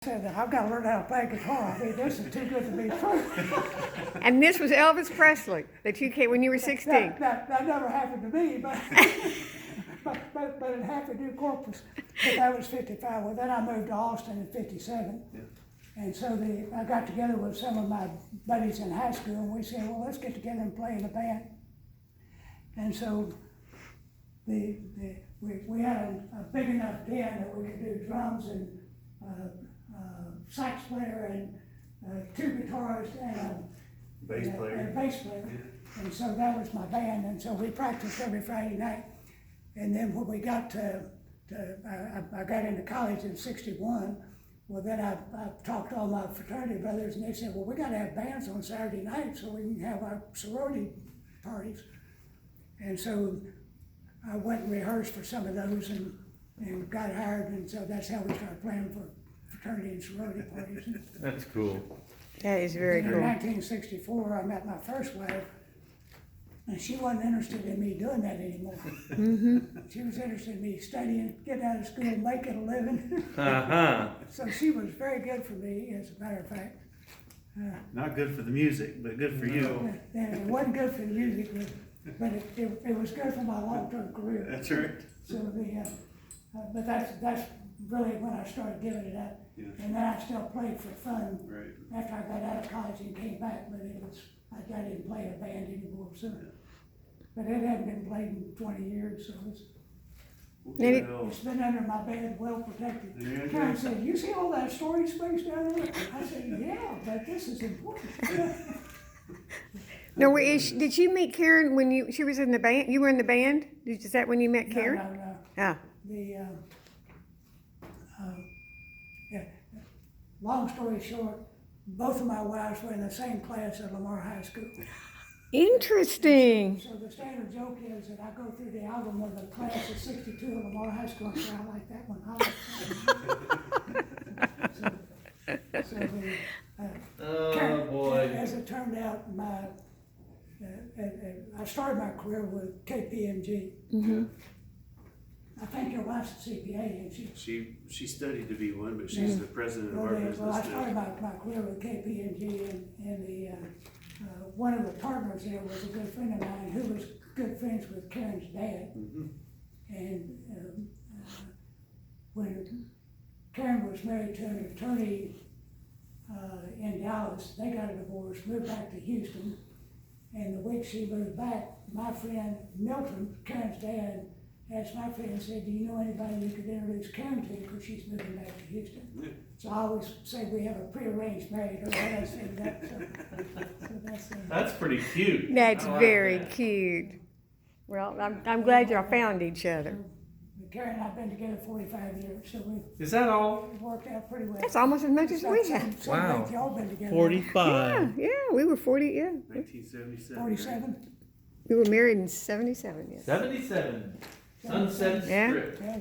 Said, I've got to learn how to play guitar. I mean, this is too good to be true. And this was Elvis Presley that you came when you were 16. That never happened to me, but but it happened to Corpus. But that was 55. Well, then I moved to Austin in 57. Yeah. And so I got together with some of my buddies in high school, and we said, well, let's get together and play in a band. And so we had a big enough band that we could do drums and sax player and two guitarists and a bass player. Yeah. And so that was my band, and so we practiced every Friday night. And then when we got I got into college in 61, well then I talked to all my fraternity brothers, and they said, well, we got to have bands on Saturday night so we can have our sorority parties. And so I went and rehearsed for some of those and got hired, and so that's how we started playing for fraternity and sorority parties. That's cool. That is very In cool. 1964, I met my first wife, and she wasn't interested in me doing that anymore. She was interested in me studying, getting out of school, making a living. So she was very good for me, as a matter of fact. Not good for the music, but good for you. And it wasn't good for the music, but it was good for my long-term career. That's right. So but that's really when I started giving it up. Yeah. And then I still played for fun. Right. After I got out of college and came back, but I didn't play in a band anymore. So, but it hadn't been played in 20 years, so Maybe- it's been under my bed, well protected. Yeah, Karen said, "You see all that storage space down there?" I said, "Yeah, but this is important." No, did you meet Karen when she was in the band? You were in the band? Is that when you met Karen? No. Ah, Yeah. Long story short, both of my wives were in the same class at Lamar High School. interesting. So the standard joke is that I go through the album with a class of 62 at Lamar High School, and say, I like that one. Oh boy. As it turned out, I started my career with KPMG. Mm-hmm. I think your wife's a CPA, isn't she? She studied to be one, but she's the president of our Well, business I started now. my career with KPMG, and one of the partners there was a good friend of mine who was good friends with Karen's dad. And when Karen was married to an attorney in Dallas, they got a divorce, moved back to Houston, and the week she moved back, my friend Milton, Karen's dad, asked my friend, said, do you know anybody you could introduce Karen to, because she's moving back to Houston? Yeah. So I always say we have a prearranged marriage, or I say that. So That's pretty cute. That's I like very that. cute. Well, I'm glad y'all found each other. Karen and I have been together 45 years, so Is that all? we've worked out pretty well. That's almost as much as we have. Wow. Y'all been together. 45. Yeah, we were 40, yeah. 1977. 47? We were married in 77, yes. 77. Sunset Yeah. Strip. Yeah,